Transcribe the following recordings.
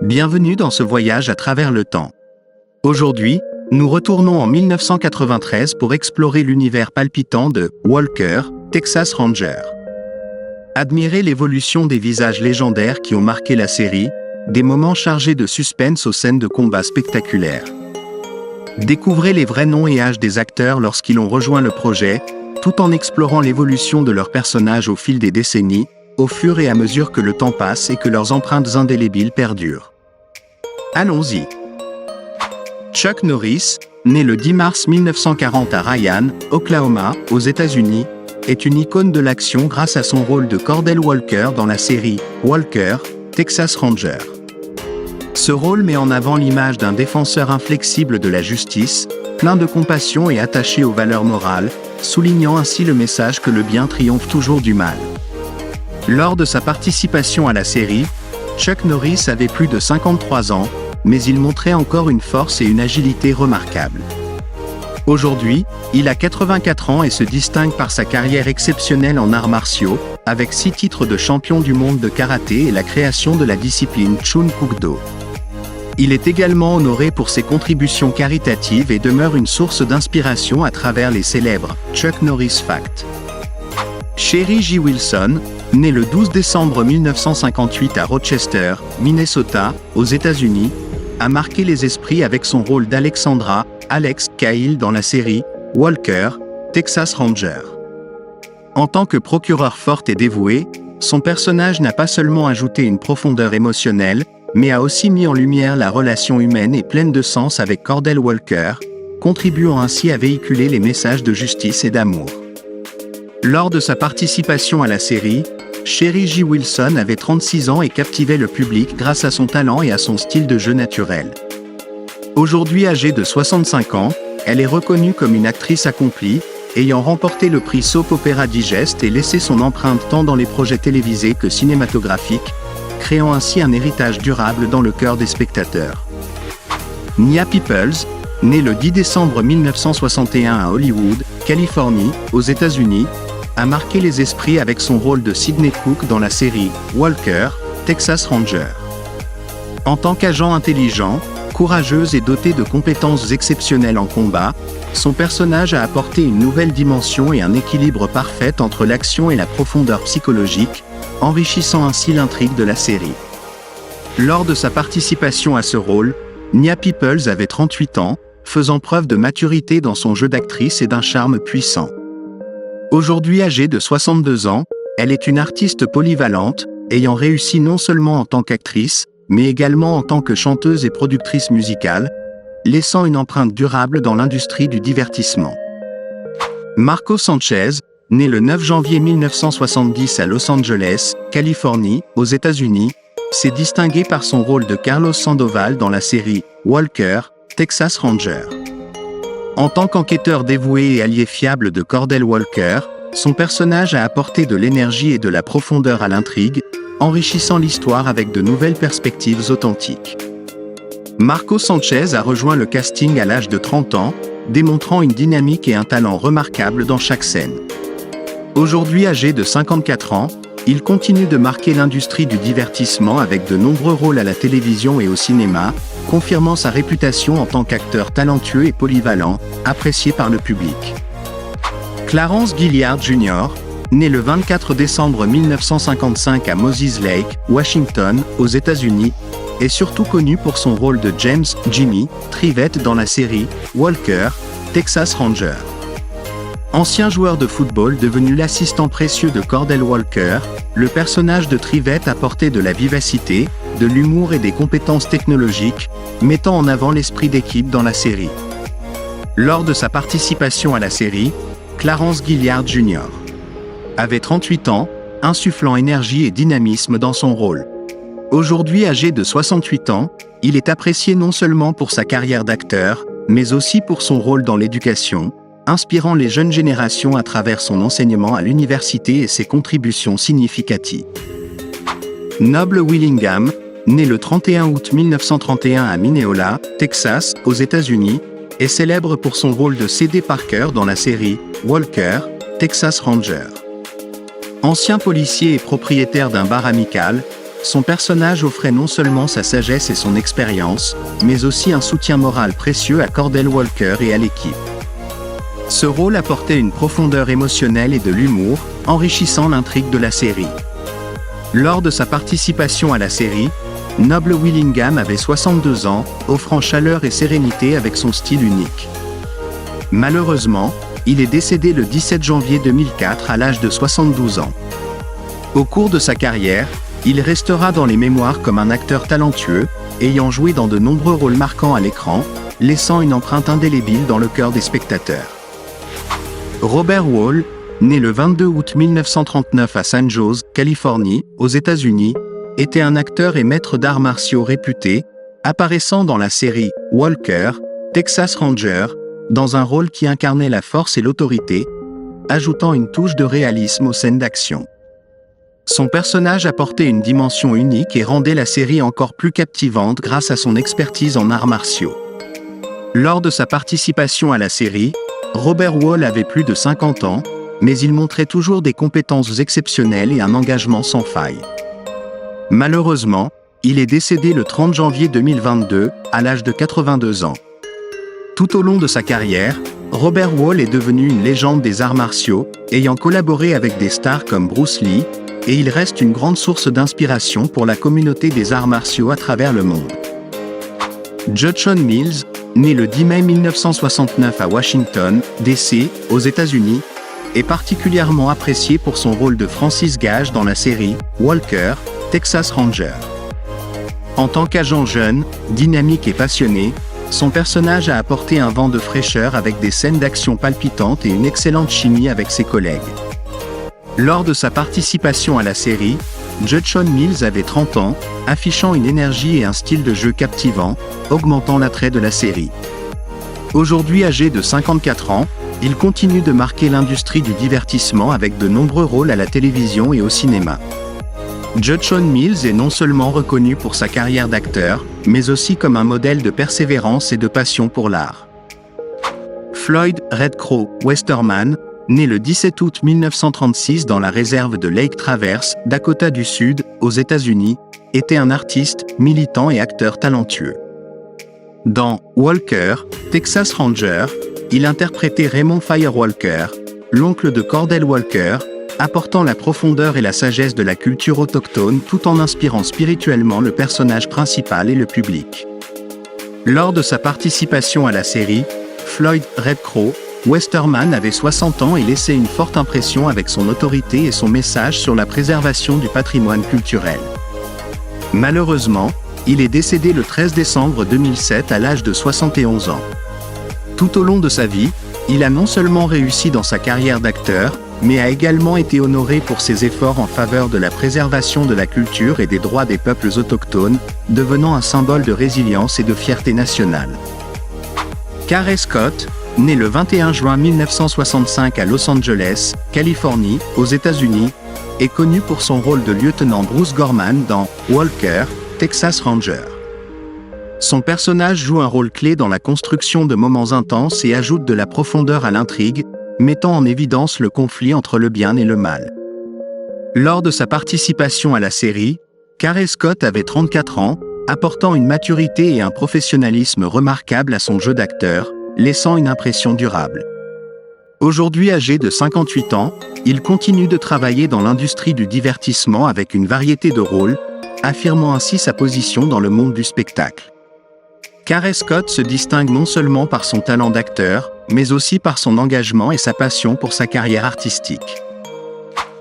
Bienvenue dans ce voyage à travers le temps. Aujourd'hui, nous retournons en 1993 pour explorer l'univers palpitant de Walker, Texas Ranger. Admirez l'évolution des visages légendaires qui ont marqué la série, des moments chargés de suspense aux scènes de combat spectaculaires. Découvrez les vrais noms et âges des acteurs lorsqu'ils ont rejoint le projet, tout en explorant l'évolution de leurs personnages au fil des décennies, au fur et à mesure que le temps passe et que leurs empreintes indélébiles perdurent. Allons-y. Chuck Norris, né le 10 mars 1940 à Ryan, Oklahoma, aux États-Unis, est une icône de l'action grâce à son rôle de Cordell Walker dans la série Walker, Texas Ranger. Ce rôle met en avant l'image d'un défenseur inflexible de la justice, plein de compassion et attaché aux valeurs morales, soulignant ainsi le message que le bien triomphe toujours du mal. Lors de sa participation à la série, Chuck Norris avait plus de 53 ans, mais il montrait encore une force et une agilité remarquables. Aujourd'hui, il a 84 ans et se distingue par sa carrière exceptionnelle en arts martiaux, avec 6 titres de champion du monde de karaté et la création de la discipline Chun Kuk-do. Il est également honoré pour ses contributions caritatives et demeure une source d'inspiration à travers les célèbres Chuck Norris Facts. Sherry J. Wilson, né le 12 décembre 1958 à Rochester, Minnesota, aux États-Unis, a marqué les esprits avec son rôle d'Alexandra, Alex Cahill dans la série Walker, Texas Ranger. En tant que procureur forte et dévouée, son personnage n'a pas seulement ajouté une profondeur émotionnelle, mais a aussi mis en lumière la relation humaine et pleine de sens avec Cordell Walker, contribuant ainsi à véhiculer les messages de justice et d'amour. Lors de sa participation à la série, Sherry J. Wilson avait 36 ans et captivait le public grâce à son talent et à son style de jeu naturel. Aujourd'hui âgée de 65 ans, elle est reconnue comme une actrice accomplie, ayant remporté le prix Soap Opera Digest et laissé son empreinte tant dans les projets télévisés que cinématographiques, créant ainsi un héritage durable dans le cœur des spectateurs. Nia Peoples, née le 10 décembre 1961 à Hollywood, Californie, aux États-Unis, a marqué les esprits avec son rôle de Sidney Cook dans la série Walker, Texas Ranger. En tant qu'agent intelligent, courageuse et dotée de compétences exceptionnelles en combat, son personnage a apporté une nouvelle dimension et un équilibre parfait entre l'action et la profondeur psychologique, enrichissant ainsi l'intrigue de la série. Lors de sa participation à ce rôle, Nia Peoples avait 38 ans, faisant preuve de maturité dans son jeu d'actrice et d'un charme puissant. Aujourd'hui âgée de 62 ans, elle est une artiste polyvalente, ayant réussi non seulement en tant qu'actrice, mais également en tant que chanteuse et productrice musicale, laissant une empreinte durable dans l'industrie du divertissement. Marco Sanchez, né le 9 janvier 1970 à Los Angeles, Californie, aux États-Unis, s'est distingué par son rôle de Carlos Sandoval dans la série Walker, Texas Ranger. En tant qu'enquêteur dévoué et allié fiable de Cordell Walker, son personnage a apporté de l'énergie et de la profondeur à l'intrigue, enrichissant l'histoire avec de nouvelles perspectives authentiques. Marco Sanchez a rejoint le casting à l'âge de 30 ans, démontrant une dynamique et un talent remarquables dans chaque scène. Aujourd'hui âgé de 54 ans, il continue de marquer l'industrie du divertissement avec de nombreux rôles à la télévision et au cinéma, confirmant sa réputation en tant qu'acteur talentueux et polyvalent, apprécié par le public. Clarence Gilliard Jr., né le 24 décembre 1955 à Moses Lake, Washington, aux États-Unis, est surtout connu pour son rôle de James « Jimmy » Trivette dans la série Walker, Texas Ranger. Ancien joueur de football devenu l'assistant précieux de Cordell Walker, le personnage de Trivette apportait de la vivacité, de l'humour et des compétences technologiques, mettant en avant l'esprit d'équipe dans la série. Lors de sa participation à la série, Clarence Gilliard Jr. avait 38 ans, insufflant énergie et dynamisme dans son rôle. Aujourd'hui âgé de 68 ans, il est apprécié non seulement pour sa carrière d'acteur, mais aussi pour son rôle dans l'éducation, inspirant les jeunes générations à travers son enseignement à l'université et ses contributions significatives. Noble Willingham, né le 31 août 1931 à Minneola, Texas, aux États-Unis, est célèbre pour son rôle de C.D. Parker dans la série Walker, Texas Ranger. Ancien policier et propriétaire d'un bar amical, Son personnage offrait non seulement sa sagesse et son expérience, mais aussi un soutien moral précieux à Cordell Walker et à l'équipe. Ce rôle apportait une profondeur émotionnelle et de l'humour, enrichissant l'intrigue de la série. Lors de sa participation à la série, Noble Willingham avait 62 ans, offrant chaleur et sérénité avec son style unique. Malheureusement, il est décédé le 17 janvier 2004 à l'âge de 72 ans. Au cours de sa carrière, il restera dans les mémoires comme un acteur talentueux, ayant joué dans de nombreux rôles marquants à l'écran, laissant une empreinte indélébile dans le cœur des spectateurs. Robert Wuhl, né le 22 août 1939 à San Jose, Californie, aux États-Unis, était un acteur et maître d'arts martiaux réputé, apparaissant dans la série Walker, Texas Ranger, dans un rôle qui incarnait la force et l'autorité, ajoutant une touche de réalisme aux scènes d'action. Son personnage apportait une dimension unique et rendait la série encore plus captivante grâce à son expertise en arts martiaux. Lors de sa participation à la série, Robert Wuhl avait plus de 50 ans, mais il montrait toujours des compétences exceptionnelles et un engagement sans faille. Malheureusement, il est décédé le 30 janvier 2022, à l'âge de 82 ans. Tout au long de sa carrière, Robert Wuhl est devenu une légende des arts martiaux, ayant collaboré avec des stars comme Bruce Lee, et il reste une grande source d'inspiration pour la communauté des arts martiaux à travers le monde. Judson Mills, né le 10 mai 1969 à Washington, D.C., aux États-Unis, est particulièrement apprécié pour son rôle de Francis Gage dans la série Walker, Texas Ranger. En tant qu'agent jeune, dynamique et passionné, son personnage a apporté un vent de fraîcheur avec des scènes d'action palpitantes et une excellente chimie avec ses collègues. Lors de sa participation à la série, Judson Mills avait 30 ans, affichant une énergie et un style de jeu captivant, augmentant l'attrait de la série. Aujourd'hui âgé de 54 ans, il continue de marquer l'industrie du divertissement avec de nombreux rôles à la télévision et au cinéma. Judson Mills est non seulement reconnu pour sa carrière d'acteur, mais aussi comme un modèle de persévérance et de passion pour l'art. Floyd Red Crow Westerman, né le 17 août 1936 dans la réserve de Lake Traverse, Dakota du Sud, aux États-Unis, était un artiste, militant et acteur talentueux. Dans Walker, Texas Ranger, il interprétait Raymond Firewalker, l'oncle de Cordell Walker, apportant la profondeur et la sagesse de la culture autochtone tout en inspirant spirituellement le personnage principal et le public. Lors de sa participation à la série, Floyd Red Crow Westerman avait 60 ans et laissait une forte impression avec son autorité et son message sur la préservation du patrimoine culturel. Malheureusement, il est décédé le 13 décembre 2007 à l'âge de 71 ans. Tout au long de sa vie, il a non seulement réussi dans sa carrière d'acteur, mais a également été honoré pour ses efforts en faveur de la préservation de la culture et des droits des peuples autochtones, devenant un symbole de résilience et de fierté nationale. Carey Scott, né le 21 juin 1965 à Los Angeles, Californie, aux États-Unis, est connu pour son rôle de lieutenant Bruce Gorman dans Walker, Texas Ranger. Son personnage joue un rôle clé dans la construction de moments intenses et ajoute de la profondeur à l'intrigue, mettant en évidence le conflit entre le bien et le mal. Lors de sa participation à la série, Carey Scott avait 34 ans, apportant une maturité et un professionnalisme remarquables à son jeu d'acteur, laissant une impression durable. Aujourd'hui âgé de 58 ans, il continue de travailler dans l'industrie du divertissement avec une variété de rôles, affirmant ainsi sa position dans le monde du spectacle. Carey Scott se distingue non seulement par son talent d'acteur, mais aussi par son engagement et sa passion pour sa carrière artistique.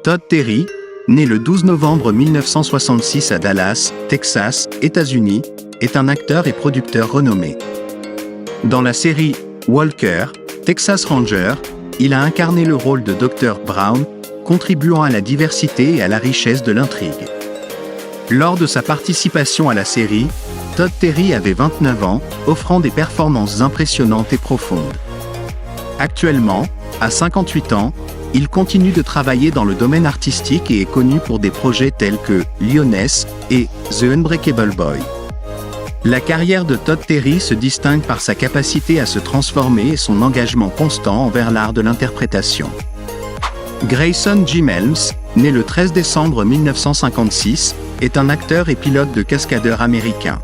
Todd Terry, né le 12 novembre 1966 à Dallas, Texas, États-Unis, est un acteur et producteur renommé. Dans la série Walker, Texas Ranger, il a incarné le rôle de Dr. Brown, contribuant à la diversité et à la richesse de l'intrigue. Lors de sa participation à la série, Todd Terry avait 29 ans, offrant des performances impressionnantes et profondes. Actuellement, à 58 ans, il continue de travailler dans le domaine artistique et est connu pour des projets tels que Lioness et The Unbreakable Boy. La carrière de Todd Terry se distingue par sa capacité à se transformer et son engagement constant envers l'art de l'interprétation. Grayson J. Melms, né le 13 décembre 1956, est un acteur et pilote de cascadeur américain.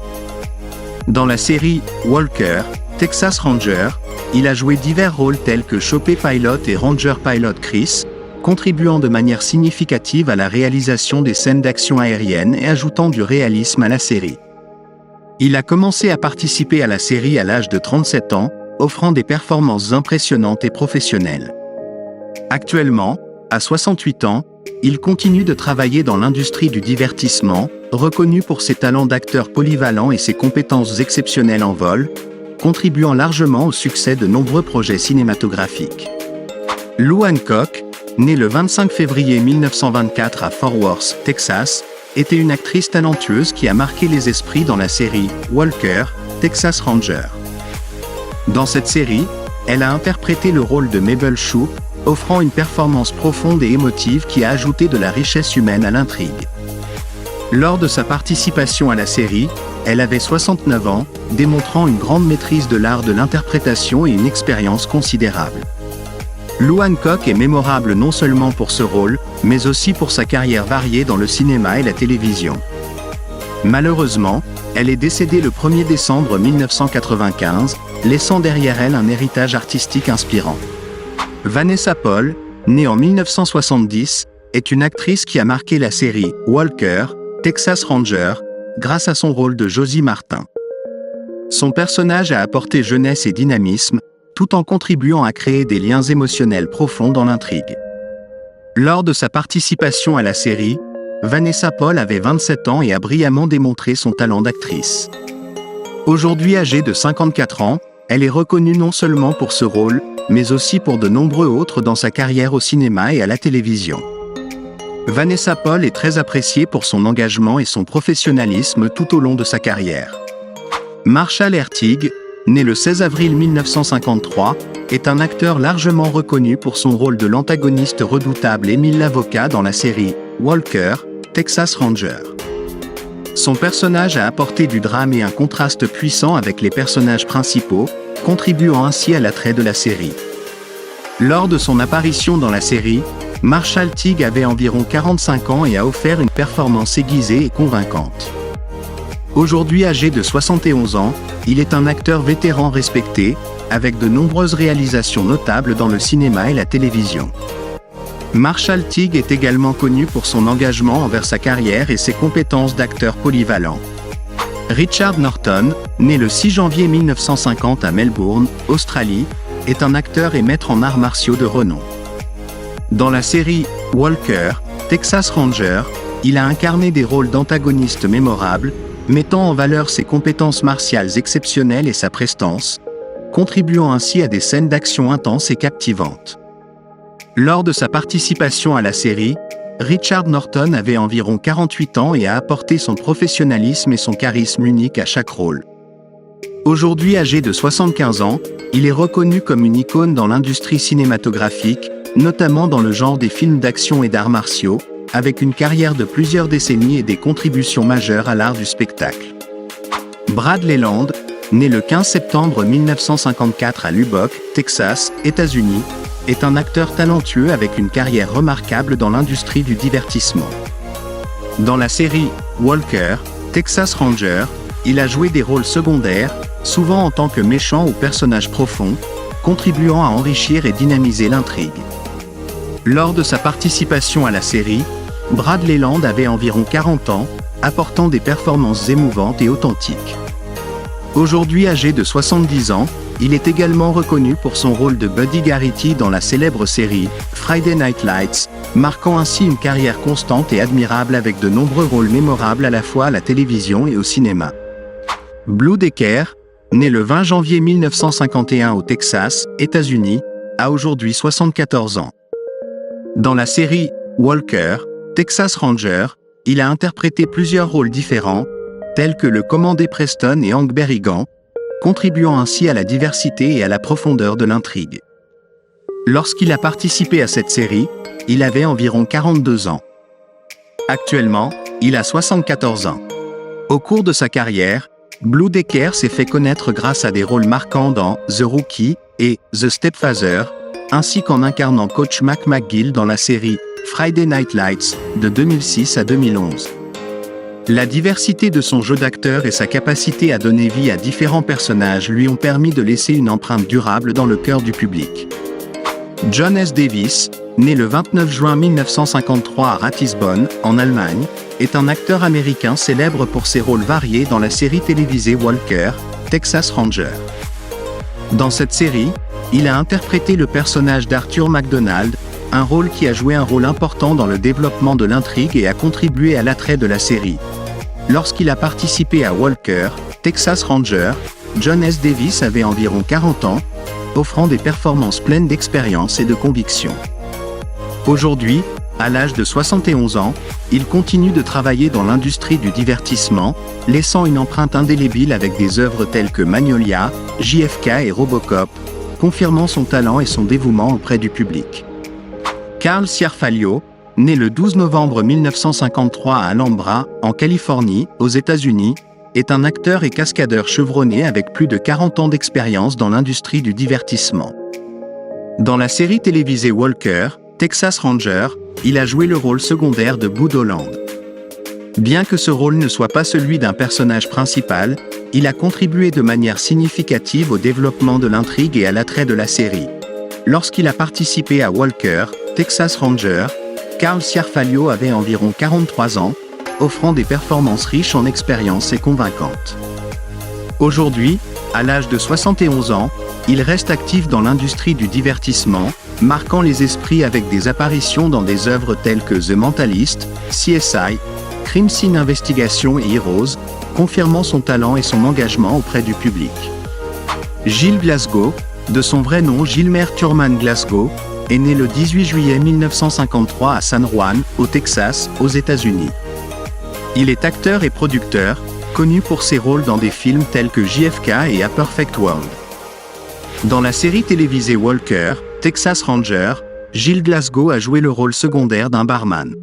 Dans la série Walker, Texas Ranger, il a joué divers rôles tels que Chopper Pilot et Ranger Pilot Chris, contribuant de manière significative à la réalisation des scènes d'action aérienne et ajoutant du réalisme à la série. Il a commencé à participer à la série à l'âge de 37 ans, offrant des performances impressionnantes et professionnelles. Actuellement, à 68 ans, il continue de travailler dans l'industrie du divertissement, reconnu pour ses talents d'acteur polyvalent et ses compétences exceptionnelles en vol, contribuant largement au succès de nombreux projets cinématographiques. Lou Hancock, née le 25 février 1924 à Fort Worth, Texas, était une actrice talentueuse qui a marqué les esprits dans la série Walker, Texas Ranger. Dans cette série, elle a interprété le rôle de Mabel Shoup, offrant une performance profonde et émotive qui a ajouté de la richesse humaine à l'intrigue. Lors de sa participation à la série, elle avait 69 ans, démontrant une grande maîtrise de l'art de l'interprétation et une expérience considérable. Lou Hancock est mémorable non seulement pour ce rôle, mais aussi pour sa carrière variée dans le cinéma et la télévision. Malheureusement, elle est décédée le 1er décembre 1995, laissant derrière elle un héritage artistique inspirant. Vanessa Paul, née en 1970, est une actrice qui a marqué la série Walker, Texas Ranger, grâce à son rôle de Josie Martin. Son personnage a apporté jeunesse et dynamisme, tout en contribuant à créer des liens émotionnels profonds dans l'intrigue. Lors de sa participation à la série, Vanessa Paul avait 27 ans et a brillamment démontré son talent d'actrice. Aujourd'hui âgée de 54 ans, elle est reconnue non seulement pour ce rôle, mais aussi pour de nombreux autres dans sa carrière au cinéma et à la télévision. Vanessa Paul est très appréciée pour son engagement et son professionnalisme tout au long de sa carrière. Marshall Ertig, né le 16 avril 1953, est un acteur largement reconnu pour son rôle de l'antagoniste redoutable Emile l'avocat dans la série Walker, Texas Ranger. Son personnage a apporté du drame et un contraste puissant avec les personnages principaux, contribuant ainsi à l'attrait de la série. Lors de son apparition dans la série, Marshall Tigg avait environ 45 ans et a offert une performance aiguisée et convaincante. Aujourd'hui âgé de 71 ans, il est un acteur vétéran respecté, avec de nombreuses réalisations notables dans le cinéma et la télévision. Marshall Tigg est également connu pour son engagement envers sa carrière et ses compétences d'acteur polyvalent. Richard Norton, né le 6 janvier 1950 à Melbourne, Australie, est un acteur et maître en arts martiaux de renom. Dans la série Walker, Texas Ranger, il a incarné des rôles d'antagonistes mémorables, mettant en valeur ses compétences martiales exceptionnelles et sa prestance, contribuant ainsi à des scènes d'action intenses et captivantes. Lors de sa participation à la série, Richard Norton avait environ 48 ans et a apporté son professionnalisme et son charisme unique à chaque rôle. Aujourd'hui âgé de 75 ans, il est reconnu comme une icône dans l'industrie cinématographique, notamment dans le genre des films d'action et d'arts martiaux, avec une carrière de plusieurs décennies et des contributions majeures à l'art du spectacle. Brad Leland, né le 15 septembre 1954 à Lubbock, Texas, États-Unis, est un acteur talentueux avec une carrière remarquable dans l'industrie du divertissement. Dans la série Walker, Texas Ranger, il a joué des rôles secondaires, souvent en tant que méchant ou personnage profond, contribuant à enrichir et dynamiser l'intrigue. Lors de sa participation à la série, Brad Leland avait environ 40 ans, apportant des performances émouvantes et authentiques. Aujourd'hui âgé de 70 ans, il est également reconnu pour son rôle de Buddy Garrity dans la célèbre série Friday Night Lights, marquant ainsi une carrière constante et admirable avec de nombreux rôles mémorables à la fois à la télévision et au cinéma. Blue Decker, né le 20 janvier 1951 au Texas, États-Unis, a aujourd'hui 74 ans. Dans la série Walker, Texas Ranger, il a interprété plusieurs rôles différents, tels que le commandé Preston et Hank Berrigan, contribuant ainsi à la diversité et à la profondeur de l'intrigue. Lorsqu'il a participé à cette série, il avait environ 42 ans. Actuellement, il a 74 ans. Au cours de sa carrière, Blue Decker s'est fait connaître grâce à des rôles marquants dans The Rookie et The Stepfather, ainsi qu'en incarnant Coach Mac McGill dans la série Friday Night Lights de 2006 à 2011. La diversité de son jeu d'acteur et sa capacité à donner vie à différents personnages lui ont permis de laisser une empreinte durable dans le cœur du public. John S. Davis, né le 29 juin 1953 à Ratisbonne, en Allemagne, est un acteur américain célèbre pour ses rôles variés dans la série télévisée Walker, Texas Ranger. Dans cette série, il a interprété le personnage d'Arthur McDonald, un rôle qui a joué un rôle important dans le développement de l'intrigue et a contribué à l'attrait de la série. Lorsqu'il a participé à Walker, Texas Ranger, John S. Davis avait environ 40 ans, offrant des performances pleines d'expérience et de conviction. Aujourd'hui, à l'âge de 71 ans, il continue de travailler dans l'industrie du divertissement, laissant une empreinte indélébile avec des œuvres telles que Magnolia, JFK et Robocop, confirmant son talent et son dévouement auprès du public. Carl Ciarfalio, né le 12 novembre 1953 à Alhambra, en Californie, aux États-Unis, est un acteur et cascadeur chevronné avec plus de 40 ans d'expérience dans l'industrie du divertissement. Dans la série télévisée Walker, Texas Ranger, il a joué le rôle secondaire de Bud Holland. Bien que ce rôle ne soit pas celui d'un personnage principal, il a contribué de manière significative au développement de l'intrigue et à l'attrait de la série. Lorsqu'il a participé à Walker, Texas Ranger, Carl Ciarfalio avait environ 43 ans, offrant des performances riches en expérience et convaincantes. Aujourd'hui, à l'âge de 71 ans, il reste actif dans l'industrie du divertissement, marquant les esprits avec des apparitions dans des œuvres telles que The Mentalist, CSI, Crime Scene Investigation et Heroes, confirmant son talent et son engagement auprès du public. Gilles Glasgow, de son vrai nom Gilmer Thurman Glasgow, est né le 18 juillet 1953 à San Juan, au Texas, aux États-Unis. Il est acteur et producteur, connu pour ses rôles dans des films tels que JFK et A Perfect World. Dans la série télévisée Walker, Texas Ranger, Gilles Glasgow a joué le rôle secondaire d'un barman.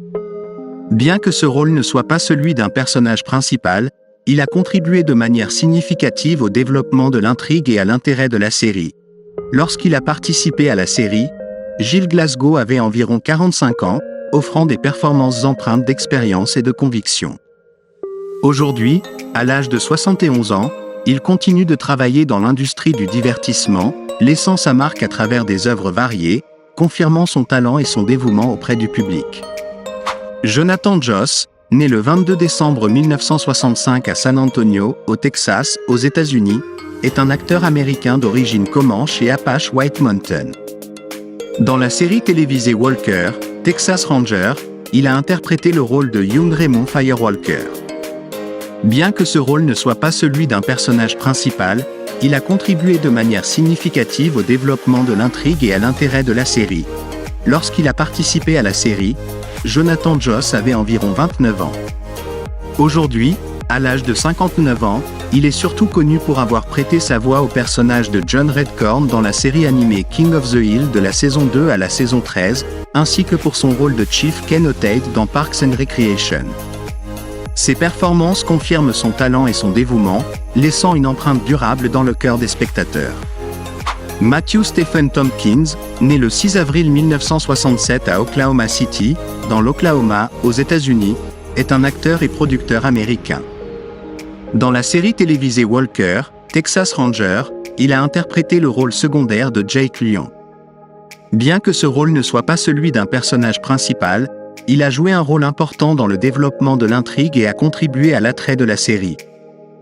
Bien que ce rôle ne soit pas celui d'un personnage principal, il a contribué de manière significative au développement de l'intrigue et à l'intérêt de la série. Lorsqu'il a participé à la série, Gilles Glasgow avait environ 45 ans, offrant des performances empreintes d'expérience et de conviction. Aujourd'hui, à l'âge de 71 ans, il continue de travailler dans l'industrie du divertissement, laissant sa marque à travers des œuvres variées, confirmant son talent et son dévouement auprès du public. Jonathan Joss, né le 22 décembre 1965 à San Antonio, au Texas, aux États-Unis, est un acteur américain d'origine comanche et Apache White Mountain. Dans la série télévisée Walker, Texas Ranger, il a interprété le rôle de Young Raymond Firewalker. Bien que ce rôle ne soit pas celui d'un personnage principal, il a contribué de manière significative au développement de l'intrigue et à l'intérêt de la série. Lorsqu'il a participé à la série, Jonathan Joss avait environ 29 ans. Aujourd'hui, à l'âge de 59 ans, il est surtout connu pour avoir prêté sa voix au personnage de John Redcorn dans la série animée King of the Hill de la saison 2 à la saison 13, ainsi que pour son rôle de Chief Ken O'Tate dans Parks and Recreation. Ses performances confirment son talent et son dévouement, laissant une empreinte durable dans le cœur des spectateurs. Matthew Stephen Tompkins, né le 6 avril 1967 à Oklahoma City, dans l'Oklahoma, aux États-Unis, est un acteur et producteur américain. Dans la série télévisée Walker, Texas Ranger, il a interprété le rôle secondaire de Jake Lyon. Bien que ce rôle ne soit pas celui d'un personnage principal, il a joué un rôle important dans le développement de l'intrigue et a contribué à l'attrait de la série.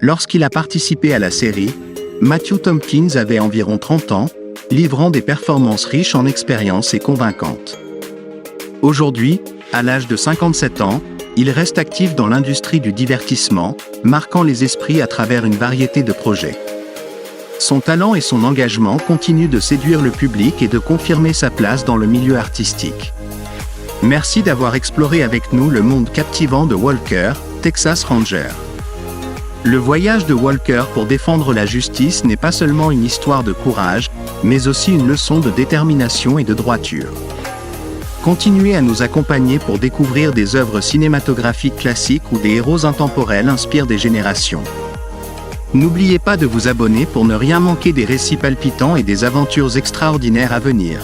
Lorsqu'il a participé à la série, Matthew Tompkins avait environ 30 ans, livrant des performances riches en expérience et convaincantes. Aujourd'hui, à l'âge de 57 ans, il reste actif dans l'industrie du divertissement, marquant les esprits à travers une variété de projets. Son talent et son engagement continuent de séduire le public et de confirmer sa place dans le milieu artistique. Merci d'avoir exploré avec nous le monde captivant de Walker, Texas Ranger. Le voyage de Walker pour défendre la justice n'est pas seulement une histoire de courage, mais aussi une leçon de détermination et de droiture. Continuez à nous accompagner pour découvrir des œuvres cinématographiques classiques où des héros intemporels inspirent des générations. N'oubliez pas de vous abonner pour ne rien manquer des récits palpitants et des aventures extraordinaires à venir.